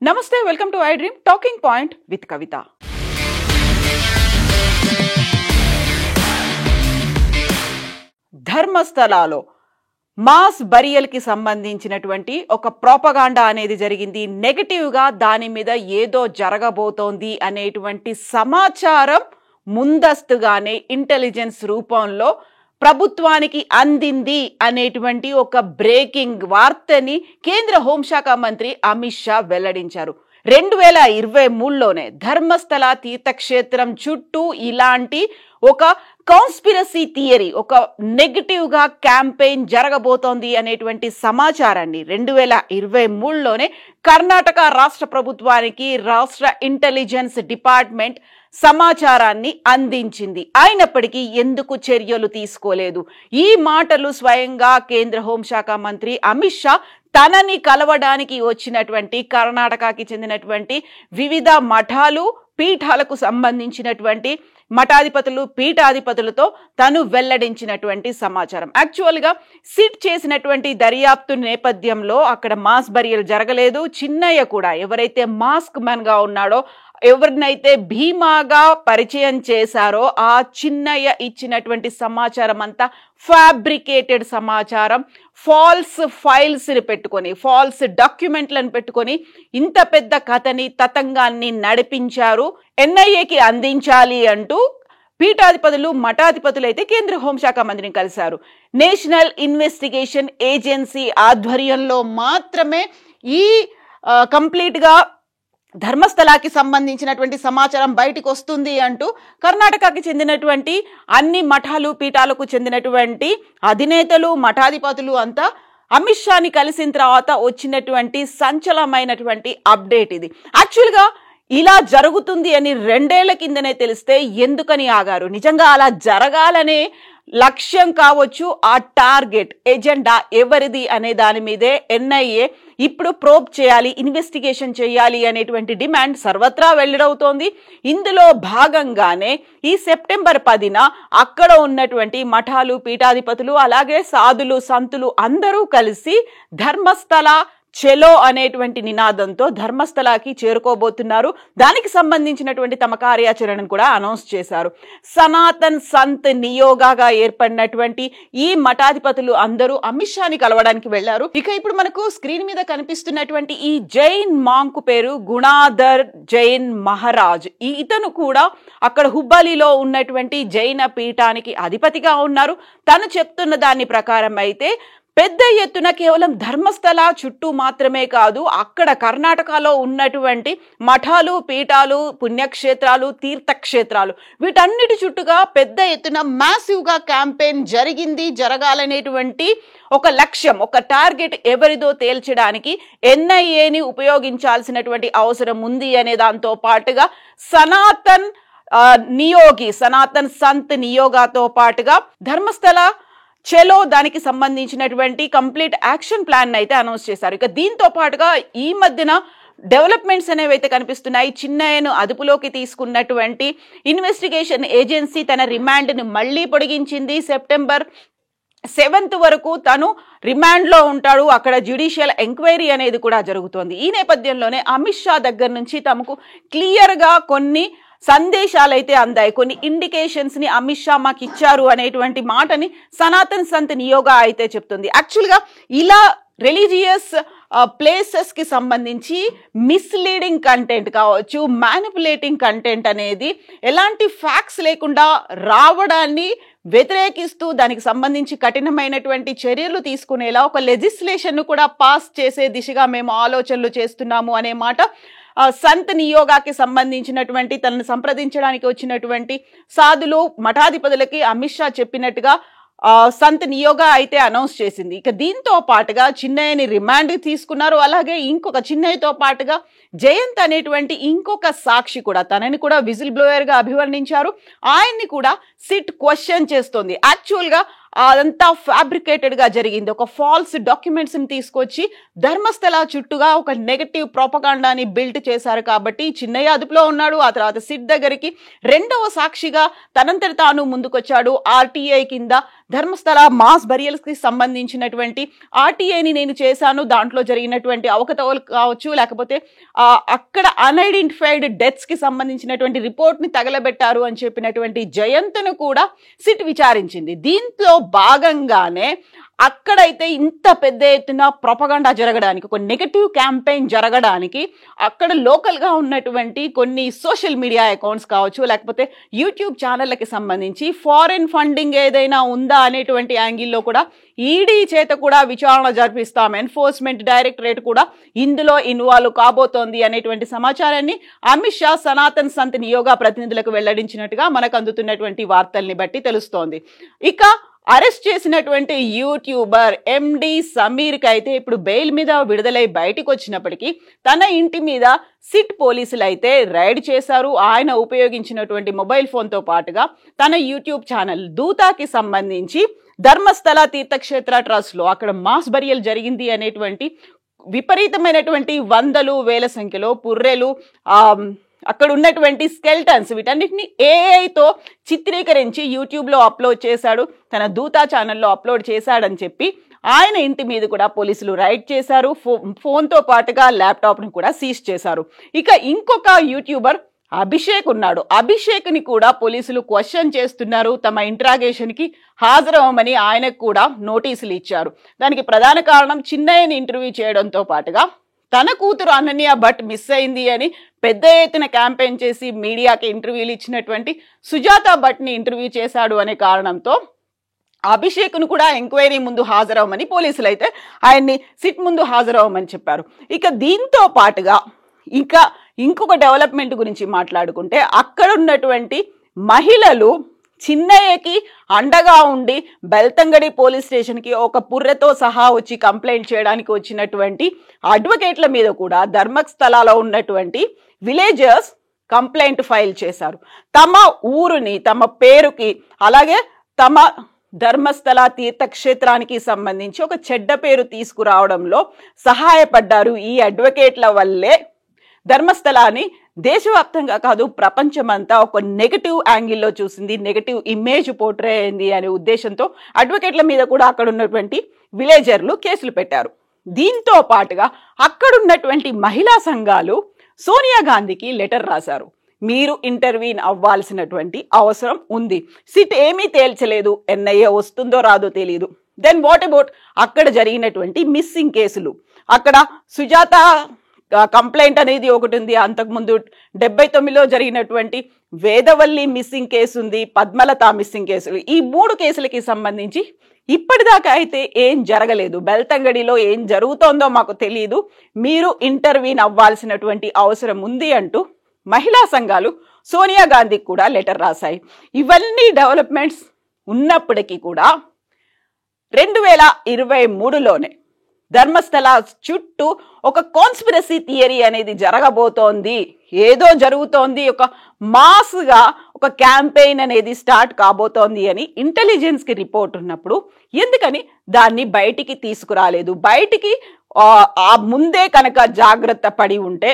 నమస్తే, welcome to I dream talking point with Kavitha. ధర్మస్థలాలో mass burial కి సంబంధించినటువంటి ఒక ప్రోపగాండా అనేది జరిగింది. నెగటివ్ గా దాని మీద ఏదో జరగబోతోంది అనేటువంటి సమాచారం ముందస్తుగానే ఇంటెలిజెన్స్ రూపంలో ప్రభుత్వానికి అందింది అనేటువంటి ఒక బ్రేకింగ్ వార్తని కేంద్ర హోంశాఖ మంత్రి అమిత్ షా వెల్లడించారు. 2023లోనే ధర్మస్థల తీర్థక్షేత్రం చుట్టూ ఇలాంటి ఒక కాన్స్పిరసీ థియరీ, ఒక నెగటివ్ గా క్యాంపెయిన్ జరగబోతోంది అనేటువంటి సమాచారాన్ని 2023లోనే కర్ణాటక రాష్ట్ర ప్రభుత్వానికి రాష్ట్ర ఇంటెలిజెన్స్ డిపార్ట్మెంట్ సమాచారాన్ని అందించింది. అయినప్పటికీ ఎందుకు చర్యలు తీసుకోలేదు? ఈ మాటలు స్వయంగా కేంద్ర హోంశాఖ మంత్రి అమిత్ షా తనని కలవడానికి వచ్చినటువంటి కర్ణాటకకి చెందినటువంటి వివిధ మఠాలు, పీఠాలకు సంబంధించినటువంటి మఠాధిపతులు, పీఠాధిపతులతో తను వెల్లడించినటువంటి సమాచారం. యాక్చువల్గా సిట్ చేసినటువంటి దర్యాప్తు నేపథ్యంలో అక్కడ మాస్ బరియల్ జరగలేదు. చిన్నయ్య కూడా ఎవరైతే మాస్క్ మ్యాన్ గా ఉన్నాడో, ఎవరినైతే భీమాగా పరిచయం చేశారో ఆ చిన్నయ్య ఇచ్చినటువంటి సమాచారం అంతా ఫ్యాబ్రికేటెడ్ సమాచారం, ఫాల్స్ ఫైల్స్ ని పెట్టుకొని, ఫాల్స్ డాక్యుమెంట్లను పెట్టుకొని ఇంత పెద్ద కథని, తతంగాన్ని నడిపించారు. ఎన్ఐఏకి అందించాలి అంటూ పీఠాధిపతులు, మఠాధిపతులు అయితే కేంద్ర హోంశాఖ మంత్రిని కలిశారు. నేషనల్ ఇన్వెస్టిగేషన్ ఏజెన్సీ ఆధ్వర్యంలో మాత్రమే ఈ కంప్లీట్ గా ధర్మస్థలాకి సంబంధించినటువంటి సమాచారం బయటకు వస్తుంది అంటూ కర్ణాటకకి చెందినటువంటి అన్ని మఠాలు, పీఠాలకు చెందినటువంటి అధినేతలు, మఠాధిపతులు అంతా అమిత్ షాని కలిసిన తర్వాత వచ్చినటువంటి సంచలనమైనటువంటి అప్డేట్ ఇది. యాక్చువల్గా ఇలా జరుగుతుంది అని 2 ఏళ్ల కిందనే తెలిస్తే ఎందుకని ఆగారు? నిజంగా అలా జరగాలనే లక్ష్యం కావచ్చు, ఆ టార్గెట్ ఎజెండా ఎవరిది అనే దాని మీదే ఎన్ఐఏ ఇప్పుడు ప్రోబ్ చేయాలి, ఇన్వెస్టిగేషన్ చేయాలి అనేటువంటి డిమాండ్ సర్వత్రా వెల్లడవుతోంది. ఇందులో భాగంగానే ఈ సెప్టెంబర్ 10న అక్కడ ఉన్నటువంటి మఠాలు, పీఠాధిపతులు, అలాగే సాధులు, సంతులు అందరూ కలిసి ధర్మస్థల చెలో అనేటువంటి నినాదంతో ధర్మస్థలాకి చేరుకోబోతున్నారు. దానికి సంబంధించినటువంటి తమ కార్యాచరణను కూడా అనౌన్స్ చేశారు. సనాతన్ సంత్ నియోగాగా ఏర్పడినటువంటి ఈ మఠాధిపతులు అందరూ అమిత్ షాని కలవడానికి వెళ్లారు. ఇక ఇప్పుడు మనకు స్క్రీన్ మీద కనిపిస్తున్నటువంటి ఈ జైన్ మాంక్ పేరు గుణాధర్ జైన్ మహారాజ్. ఇతను కూడా అక్కడ హుబ్బాలీలో ఉన్నటువంటి జైన పీఠానికి అధిపతిగా ఉన్నారు. తను చెప్తున్న దాని ప్రకారం అయితే పెద్ద ఎత్తున కేవలం ధర్మస్థల చుట్టూ మాత్రమే కాదు, అక్కడ కర్ణాటకలో ఉన్నటువంటి మఠాలు, పీఠాలు, పుణ్యక్షేత్రాలు, తీర్థక్షేత్రాలు వీటన్నిటి చుట్టూగా పెద్ద ఎత్తున మ్యాసివ్ గా క్యాంపెయిన్ జరగాలనేటువంటి ఒక లక్ష్యం, ఒక టార్గెట్ ఎవరిదో తేల్చడానికి ఎన్ఐఏని ఉపయోగించాల్సినటువంటి అవసరం ఉంది అనే దాంతో పాటుగా సనాతన్ సంత్ నియోగాతో పాటుగా ధర్మస్థల చెలో దానికి సంబంధించినటువంటి కంప్లీట్ యాక్షన్ ప్లాన్ అయితే అనౌన్స్ చేశారు. ఇక దీంతో పాటుగా ఈ మధ్యన డెవలప్మెంట్స్ అనేవి అయితే కనిపిస్తున్నాయి. చిన్నయ్యను అదుపులోకి తీసుకున్నటువంటి ఇన్వెస్టిగేషన్ ఏజెన్సీ తన రిమాండ్ని మళ్లీ పొడిగించింది. సెప్టెంబర్ 7th వరకు తను రిమాండ్లో ఉంటాడు. అక్కడ జ్యుడిషియల్ ఎంక్వైరీ అనేది కూడా జరుగుతోంది. ఈ నేపథ్యంలోనే అమిత్ షా దగ్గర నుంచి తమకు క్లియర్గా కొన్ని సందేశాలైతే అందాయి, కొన్ని ఇండికేషన్స్ ని అమిత్ షా మాకు ఇచ్చారు అనేటువంటి మాటని సనాతన్ సంత్ నియోగా అయితే చెప్తుంది. యాక్చువల్గా ఇలా రిలీజియస్ ప్లేసెస్ కి సంబంధించి మిస్లీడింగ్ కంటెంట్ కావచ్చు, మ్యానిపులేటింగ్ కంటెంట్ అనేది ఎలాంటి ఫ్యాక్ట్స్ లేకుండా రావడాన్ని వ్యతిరేకిస్తూ దానికి సంబంధించి కఠినమైనటువంటి చర్యలు తీసుకునేలా ఒక లెజిస్లేషన్ ను కూడా పాస్ చేసే దిశగా మేము ఆలోచనలు చేస్తున్నాము అనే మాట సంత్ నియోగాకి సంబంధించినటువంటి తనను సంప్రదించడానికి వచ్చినటువంటి సాధులు, మఠాధిపతులకి అమిత్ షా చెప్పినట్టుగా సంత్ నియోగా అయితే అనౌన్స్ చేసింది. ఇక దీంతో పాటుగా చిన్నయ్యని రిమాండ్ తీసుకున్నారు. అలాగే ఇంకొక చిన్నయ్యతో పాటుగా జయంత్ అనేటువంటి ఇంకొక సాక్షి కూడా, తనని కూడా విజిల్ బ్లోయర్ గా అభివర్ణించారు. ఆయన్ని కూడా సిట్ క్వశ్చన్ చేస్తోంది. యాక్చువల్ గా అదంతా ఫ్యాబ్రికేటెడ్ గా జరిగింది. ఒక ఫాల్స్ డాక్యుమెంట్స్ ని తీసుకొచ్చి ధర్మస్థల చుట్టుగా ఒక నెగటివ్ ప్రొపగాండాని బిల్డ్ చేశారు. కాబట్టి చిన్నయ్య అదుపులో ఉన్నాడు. ఆ తర్వాత సిట్ దగ్గరికి రెండవ సాక్షిగా తనంతట తాను ముందుకొచ్చాడు. ఆర్టీఐ కింద ధర్మస్థల మాస్ బరియల్స్ కి సంబంధించినటువంటి ఆర్టీఐని నేను చేశాను, దాంట్లో జరిగినటువంటి అవకతవకలు కావచ్చు, లేకపోతే అక్కడ అన్ఐడెంటిఫైడ్ డెత్స్ కి సంబంధించినటువంటి రిపోర్ట్ ని తగలబెట్టారు అని చెప్పినటువంటి జయంత్ను కూడా సిట్ విచారించింది. దీంట్లో భాగంగానే అక్కడైతే ఇంత పెద్ద ఎత్తున ప్రొపగండా జరగడానికి, ఒక నెగటివ్ క్యాంపెయిన్ జరగడానికి అక్కడ లోకల్ గా ఉన్నటువంటి కొన్ని సోషల్ మీడియా అకౌంట్స్ కావచ్చు, లేకపోతే యూట్యూబ్ ఛానళ్ళకి సంబంధించి ఫారెన్ ఫండింగ్ ఏదైనా ఉందా అనేటువంటి యాంగిల్లో కూడా ఈడీ చేత కూడా విచారణ జరిపిస్తాం, ఎన్ఫోర్స్మెంట్ డైరెక్టరేట్ కూడా ఇందులో ఇన్వాల్వ్ కాబోతోంది అనేటువంటి సమాచారాన్ని అమిత్ షా సనాతన్ సంత్ నియోగా ప్రతినిధులకు వెల్లడించినట్టుగా మనకు అందుతున్నటువంటి వార్తల్ని బట్టి తెలుస్తోంది. ఇక అరెస్ట్ చేసినటువంటి యూట్యూబర్ ఎండి సమీర్ కి అయితే ఇప్పుడు బెయిల్ మీద విడుదలై బయటకు వచ్చినప్పటికీ తన ఇంటి మీద సిట్ పోలీసులు అయితే రైడ్ చేశారు. ఆయన ఉపయోగించినటువంటి మొబైల్ ఫోన్ తో పాటుగా తన యూట్యూబ్ ఛానల్ దూతాకి సంబంధించి ధర్మస్థల తీర్థక్షేత్ర ట్రస్ట్ లో అక్కడ మాస్ బరియల్ జరిగింది అనేటువంటి విపరీతమైనటువంటి వందలు వేల సంఖ్యలో పుర్రెలు, అక్కడ ఉన్నటువంటి స్కెల్టన్స్, వీటన్నిటిని ఏఐతో చిత్రీకరించి యూట్యూబ్లో అప్లోడ్ చేశాడు, తన దూతా ఛానల్లో అప్లోడ్ చేశాడని చెప్పి ఆయన ఇంటి మీద కూడా పోలీసులు రైడ్ చేశారు. ఫోన్తో పాటుగా ల్యాప్టాప్ని కూడా సీజ్ చేశారు. ఇక ఇంకొక యూట్యూబర్ అభిషేక్ ఉన్నాడు. అభిషేక్ని కూడా పోలీసులు క్వశ్చన్ చేస్తున్నారు. తమ ఇంట్రాగేషన్కి హాజరవ్వమని ఆయనకు కూడా నోటీసులు ఇచ్చారు. దానికి ప్రధాన కారణం చిన్నయ్యని ఇంటర్వ్యూ చేయడంతో పాటుగా తన కూతురు అనన్య భట్ మిస్ అయింది అని పెద్ద ఎత్తున క్యాంపెయిన్ చేసి మీడియాకి ఇంటర్వ్యూలు ఇచ్చినటువంటి సుజాత భట్ని ఇంటర్వ్యూ చేశాడు అనే కారణంతో అభిషేక్ను కూడా ఎంక్వైరీ ముందు హాజరవ్వమని పోలీసులు అయితే ఆయన్ని సిట్ ముందు హాజరవ్వమని చెప్పారు. ఇక దీంతో పాటుగా ఇంకా ఇంకొక డెవలప్మెంట్ గురించి మాట్లాడుకుంటే అక్కడ ఉన్నటువంటి మహిళలు చిన్నయ్యకి అండగా ఉండి బెల్తంగడి పోలీస్ స్టేషన్కి ఒక పుర్రెతో సహా వచ్చి కంప్లైంట్ చేయడానికి వచ్చినటువంటి అడ్వకేట్ల మీద కూడా ధర్మస్థలాలో ఉన్నటువంటి విలేజర్స్ కంప్లైంట్ ఫైల్ చేశారు. తమ ఊరుని, తమ పేరుకి, అలాగే తమ ధర్మస్థల తీర్థక్షేత్రానికి సంబంధించి ఒక చెడ్డ పేరు తీసుకురావడంలో సహాయపడ్డారు. ఈ అడ్వకేట్ల వల్లే ధర్మస్థలాన్ని దేశవ్యాప్తంగా కాదు ప్రపంచమంతా ఒక నెగటివ్ యాంగిల్లో చూసింది, నెగటివ్ ఇమేజ్ పోర్ట్రే అయింది అనే ఉద్దేశంతో అడ్వకేట్ల మీద కూడా అక్కడ ఉన్నటువంటి విలేజర్లు కేసులు పెట్టారు. దీంతో పాటుగా అక్కడున్నటువంటి మహిళా సంఘాలు సోనియా గాంధీకి లెటర్ రాశారు. మీరు ఇంటర్వ్యూన్ అవ్వాల్సినటువంటి అవసరం ఉంది, సిట్ ఏమీ తేల్చలేదు, ఎన్ఐఏ వస్తుందో రాదో తెలియదు. దెన్ వాట్ అబౌట్ అక్కడ జరిగినటువంటి మిస్సింగ్ కేసులు? అక్కడ సుజాత కంప్లైంట్ అనేది ఒకటి ఉంది, అంతకుముందు 79లో జరిగినటువంటి వేదవల్లి మిస్సింగ్ కేసు ఉంది, పద్మలత మిస్సింగ్ కేసులు. ఈ 3 కేసులకి సంబంధించి ఇప్పటిదాకా అయితే ఏం జరగలేదు. బెల్తంగడిలో ఏం జరుగుతోందో మాకు తెలియదు, మీరు ఇంటర్వ్యూన్ అవ్వాల్సినటువంటి అవసరం ఉంది అంటూ మహిళా సంఘాలు సోనియా గాంధీకి కూడా లెటర్ రాశాయి. ఇవన్నీ డెవలప్మెంట్స్ ఉన్నప్పటికీ కూడా 2023లోనే ధర్మస్థల చుట్టూ ఒక కాన్స్పిరసీ థియరీ అనేది జరగబోతోంది, ఏదో జరుగుతోంది, ఒక మాస్గా ఒక క్యాంపెయిన్ అనేది స్టార్ట్ కాబోతోంది అని ఇంటెలిజెన్స్ కి రిపోర్ట్ ఉన్నప్పుడు ఎందుకని దాన్ని బయటికి తీసుకురాలేదు? బయటికి ఆ ముందే కనుక జాగ్రత్త పడి ఉంటే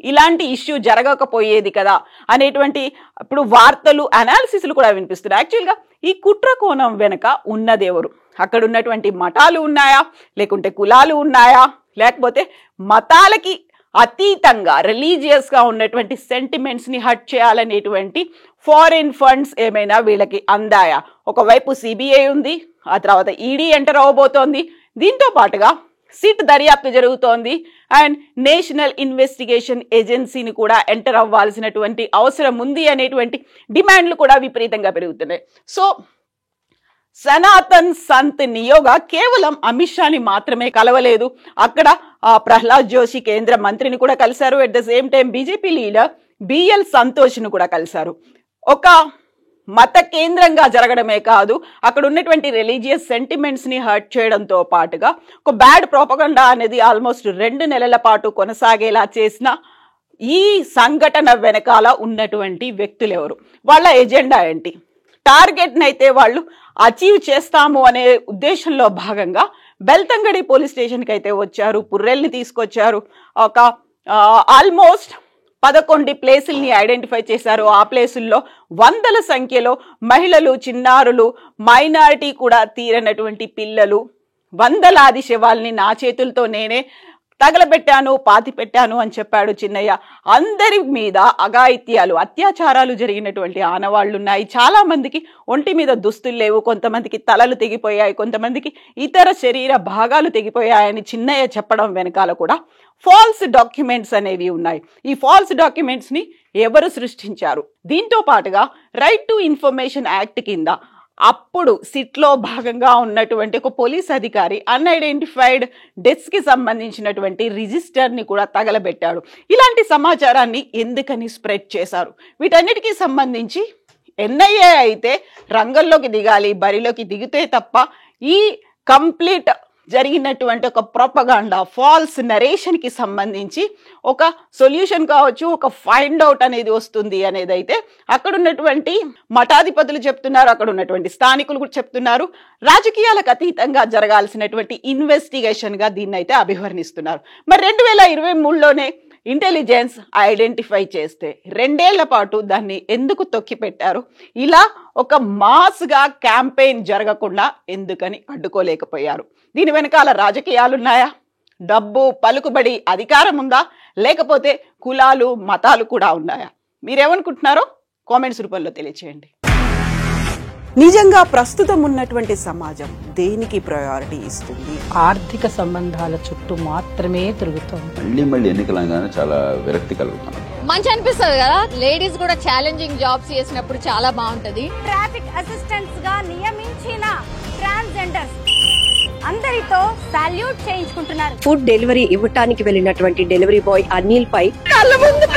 ఇలాంటి ఇష్యూ జరగకపోయేది కదా అనేటువంటి ఇప్పుడు వార్తలు, అనాలిసిస్లు కూడా వినిపిస్తున్నాయి. యాక్చువల్గా ఈ కుట్ర కోణం వెనుక ఉన్నదెవరు? అక్కడ ఉన్నటువంటి మఠాలు ఉన్నాయా, లేకుంటే కులాలు ఉన్నాయా, లేకపోతే మతాలకి అతీతంగా రిలీజియస్గా ఉన్నటువంటి సెంటిమెంట్స్ని హర్ట్ చేయాలనేటువంటి ఫారిన్ ఫండ్స్ ఏమైనా వీళ్ళకి అందాయా? ఒకవైపు సిబిఐ ఉంది, ఆ తర్వాత ఈడీ ఎంటర్ అవ్వబోతోంది, దీంతో పాటుగా సిట్ దర్యాప్తు జరుగుతోంది, అండ్ నేషనల్ ఇన్వెస్టిగేషన్ ఏజెన్సీని కూడా ఎంటర్ అవ్వాల్సినటువంటి అవసరం ఉంది అనేటువంటి డిమాండ్లు కూడా విపరీతంగా పెరుగుతున్నాయి. సో సనాతన్ సంత్ నియోగా కేవలం అమిత్ షాని మాత్రమే కలవలేదు, అక్కడ ప్రహ్లాద్ జోషి కేంద్ర మంత్రిని కూడా కలిశారు. At the same time BJP leader BL సంతోష్ను కూడా కలిశారు. ఒక మత కేంద్రంగా జరగడమే కాదు, అక్కడ ఉన్నటువంటి రిలీజియస్ సెంటిమెంట్స్ ని హర్ట్ చేయడంతో పాటుగా ఒక బ్యాడ్ ప్రోపగండా అనేది ఆల్మోస్ట్ 2 నెలల పాటు కొనసాగేలా చేసిన ఈ సంఘటన వెనకాల ఉన్నటువంటి వ్యక్తులు ఎవరు, వాళ్ళ ఎజెండా ఏంటి, టార్గెట్ నైతే వాళ్ళు అచీవ్ చేస్తాము అనే ఉద్దేశంలో భాగంగా బెల్తంగడి పోలీస్ స్టేషన్కి అయితే వచ్చారు. పుర్రెల్ని తీసుకొచ్చారు. ఒక ఆల్మోస్ట్ 11 ప్లేసుల్ని ఐడెంటిఫై చేశారు. ఆ ప్లేసుల్లో వందల సంఖ్యలో మహిళలు, చిన్నారులు, మైనారిటీ కూడా తీరనటువంటి పిల్లలు, వందలాది శవాల్ని నా చేతులతో నేనే తగలబెట్టాను, పాతి పెట్టాను అని చెప్పాడు చిన్నయ్య. అందరి మీద అఘాయిత్యాలు, అత్యాచారాలు జరిగినటువంటి ఆనవాళ్లు ఉన్నాయి. చాలా మందికి ఒంటి మీద దుస్తులు లేవు, కొంతమందికి తలలు తెగిపోయాయి, కొంతమందికి ఇతర శరీర భాగాలు తెగిపోయాయని చిన్నయ్య చెప్పడం వెనకాల కూడా ఫాల్స్ డాక్యుమెంట్స్ అనేవి ఉన్నాయి. ఈ ఫాల్స్ డాక్యుమెంట్స్ ని ఎవరు సృష్టించారు? దీంతో పాటుగా రైట్ టు ఇన్ఫర్మేషన్ యాక్ట్ కింద అప్పుడు సిట్లో భాగంగా ఉన్నటువంటి ఒక పోలీస్ అధికారి అన్ఐడెంటిఫైడ్ డెత్స్ కి సంబంధించినటువంటి రిజిస్టర్ ని కూడా తగలబెట్టాడు. ఇలాంటి సమాచారాన్ని ఎందుకని స్ప్రెడ్ చేశారు? వీటన్నిటికీ సంబంధించి ఎన్ఐఏ అయితే రంగంలోకి దిగాలి, బరిలోకి దిగితే తప్ప ఈ కంప్లీట్ జరిగినటువంటి ఒక ప్రొపగాండా, ఫాల్స్ నరేషన్ కి సంబంధించి ఒక సొల్యూషన్ కావచ్చు, ఒక ఫైండ్ అవుట్ అనేది వస్తుంది అనేది అయితే అక్కడ ఉన్నటువంటి మఠాధిపతులు చెప్తున్నారు, అక్కడ ఉన్నటువంటి స్థానికులు కూడా చెప్తున్నారు. రాజకీయాలకు అతీతంగా జరగాల్సినటువంటి ఇన్వెస్టిగేషన్ గా దీన్ని అయితే అభివర్ణిస్తున్నారు. మరి 2023లోనే ఇంటెలిజెన్స్ ఐడెంటిఫై చేస్తే 2 ఏళ్ల పాటు దాన్ని ఎందుకు తొక్కిపెట్టారు? ఇలా ఒక మాస్గా క్యాంపెయిన్ జరగకుండా ఎందుకని అడ్డుకోలేకపోయారు? దీని వెనకాల రాజకీయాలున్నాయా? డబ్బు, పలుకుబడి, అధికారం ఉందా? లేకపోతే కులాలు, మతాలు కూడా ఉన్నాయా? మీరేమనుకుంటున్నారో కామెంట్స్ రూపంలో తెలియచేయండి. నిజంగా ప్రస్తుతం ఉన్నటువంటి సమాజం దేనికి ప్రయారిటీ ఇస్తుంది? ఆర్థిక సంబంధాల చుట్టూ మాత్రమే తిరుగుతుంది. మళ్ళీ ఎన్నికలంగానే చాలా విరక్తి కలుగుతాం. మంచి అనిపిస్తుంది కదా, లేడీస్ కూడా ఛాలెంజింగ్ జాబ్స్ చేసినప్పుడు చాలా బాగుంటది. ట్రాఫిక్ అసిస్టెంట్స్ గా నియమించిన ట్రాన్స్జెండర్స్ అందరితో సాల్యూట్ చేయించుకుంటున్నారు. ఫుడ్ డెలివరీ ఇవ్వటానికి వెళ్ళినటువంటి డెలివరీ బాయ్ అనిల్ పై కళ్ళ ముందు